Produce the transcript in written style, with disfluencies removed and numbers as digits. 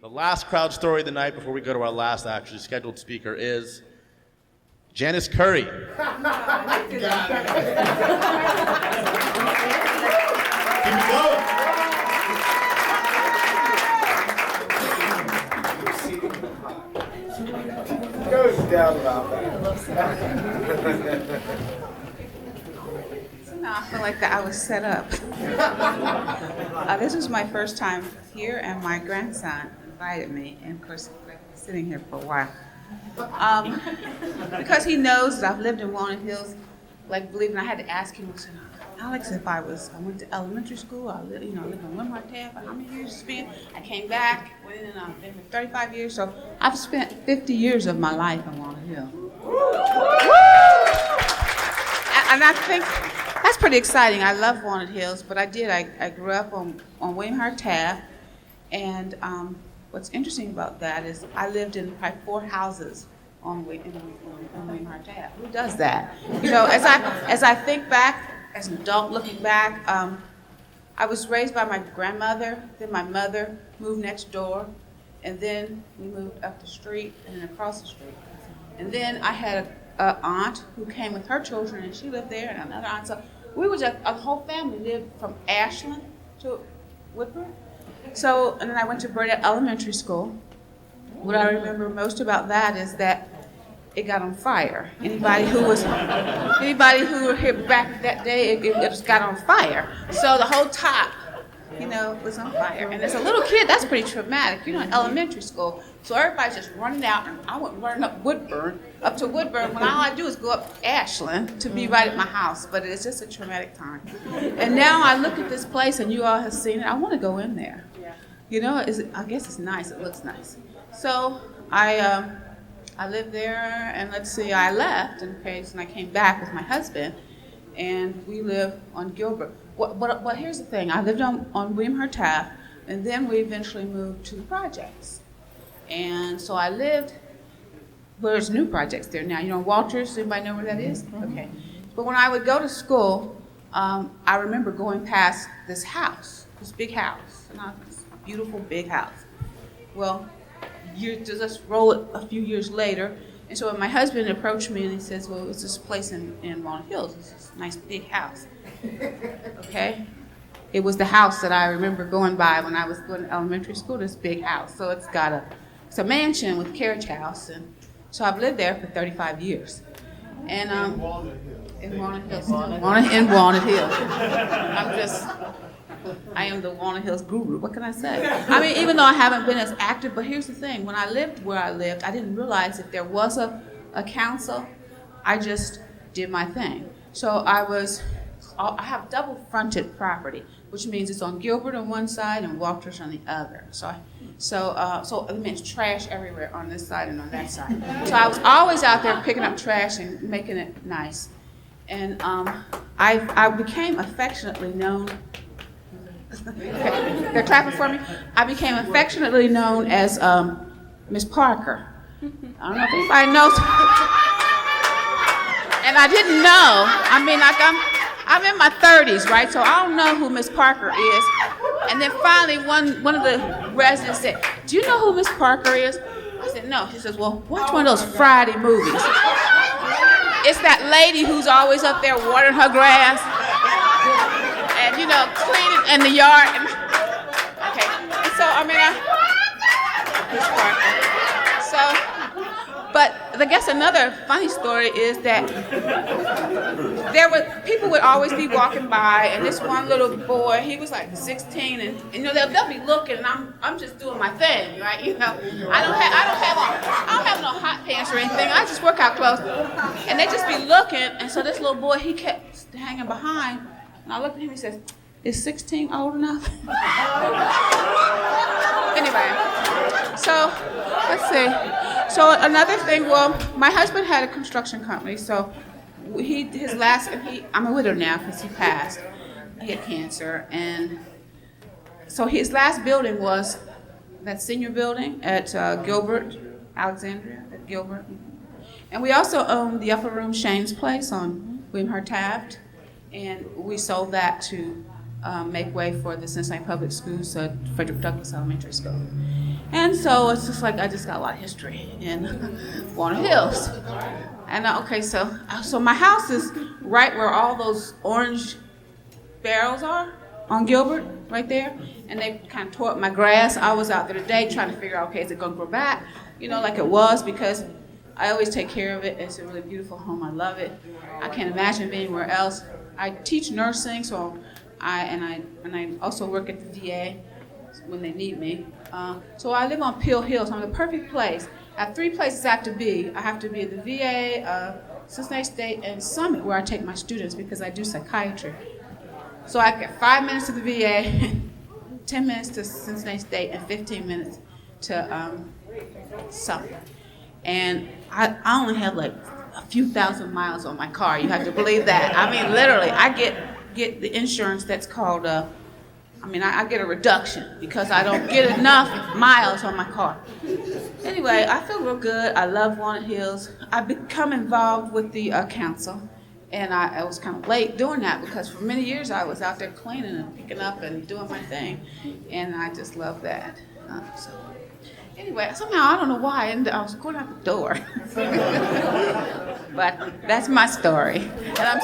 The last crowd story of the night before we go to our last actually scheduled speaker is Janice Curry. Keep it going. Goes down about that. No, I feel like that I was set up. This was my first time here, and my grandson invited me, and of course, I've been sitting here for a while. Because he knows that I've lived in Walnut Hills, like believe me, I had to ask him, I said, Alex, if I went to elementary school, I lived in Windward Tab, how many years you spent? I came back, been for 35 years, so I've spent 50 years of my life in Walnut Hill. And I think that's pretty exciting. I love Walnut Hills, but I grew up on William Hart Taft, and what's interesting about that is I lived in probably 4 houses on William Hart Taft. Who does that? You know, as I think back, as an adult looking back, I was raised by my grandmother, then my mother moved next door, and then we moved up the street and then across the street. And then I had an aunt who came with her children, and she lived there, and another aunt. So we were just, a whole family lived from Ashland to Woodburn. So, and then I went to Burnett Elementary School. What I remember most about that is that it got on fire. Anybody who were here back that day, it just got on fire. So the whole top, was on fire. And as a little kid, that's pretty traumatic, in elementary school. So everybody's just running out, and I went running up to Woodburn, when all I do is go up Ashland to be right at my house. But it's just a traumatic time. And now I look at this place, and you all have seen it. I want to go in there. I guess it's nice. It looks nice. So I lived there, and I left in case, and I came back with my husband, and we live on Gilbert. But here's the thing. I lived on William Hart Taft, and then we eventually moved to the projects. And so I lived, there's new projects there now. Walters, anybody know where that is? Okay. But when I would go to school, I remember going past this house, this big house, this beautiful big house. Well, just roll it a few years later, and so when my husband approached me and he says, well, it's this place in Walnut Hills, it's this nice big house. Okay? It was the house that I remember going by when I was going to elementary school, this big house. So it's a mansion with carriage house, and so I've lived there for 35 years. And in Walnut Hills. In Walnut Hills. I am the Walnut Hills guru. What can I say? I mean, even though I haven't been as active, but here's the thing. When I lived where I lived, I didn't realize if there was a council, I just did my thing. So I have double-fronted property, which means it's on Gilbert on one side and Walters on the other. So it means trash everywhere on this side and on that side. So I was always out there picking up trash and making it nice. And I became affectionately known. They're clapping for me. I became affectionately known as Miss Parker. I don't know if anybody knows. And I didn't know. I mean, I'm in my 30s, right? So I don't know who Miss Parker is. And then finally, one of the residents said, "Do you know who Miss Parker is?" I said, "No." She says, "Well, watch one of those Friday movies. It's that lady who's always up there watering her grass. And, cleaning in the yard." Okay. And so, but I guess another funny story is that people would always be walking by, and this one little boy, he was like 16, and they'll be looking, and I'm just doing my thing, right? I don't have no hot pants or anything. I just workout clothes, and they just be looking, and so this little boy, he kept hanging behind. And I looked at him, he says, "Is 16 old enough?" Anyway, so let's see. So another thing, well, my husband had a construction company, so I'm a widow now because he passed. He had cancer, and so his last building was that senior building at Gilbert, Alexandria, at Gilbert. And we also owned the upper room Shane's Place on William Hart Taft. And we sold that to make way for the Cincinnati Public Schools, Frederick Douglass Elementary School. And so it's just like I just got a lot of history in Walnut Hills. And so my house is right where all those orange barrels are on Gilbert, right there. And they kind of tore up my grass. I was out there today trying to figure out, okay, is it going to grow back? Like it was, because I always take care of it. It's a really beautiful home. I love it. I can't imagine being anywhere else. I teach nursing, so I also work at the VA when they need me. So I live on Peel Hill, so I'm in the perfect place. I have 3 places I have to be. I have to be at the VA, Cincinnati State, and Summit, where I take my students because I do psychiatry. So I get 5 minutes to the VA, 10 minutes to Cincinnati State, and 15 minutes to Summit. And I only have like a few thousand miles on my car. You have to believe that. I mean, literally, I get the insurance that's called I get a reduction because I don't get enough miles on my car. Anyway, I feel real good. I love Walnut Hills. I've become involved with the council, and I was kind of late doing that because for many years I was out there cleaning and picking up and doing my thing, and I just love that. Anyway, somehow, I don't know why, and I was going out the door. But that's my story. And I'm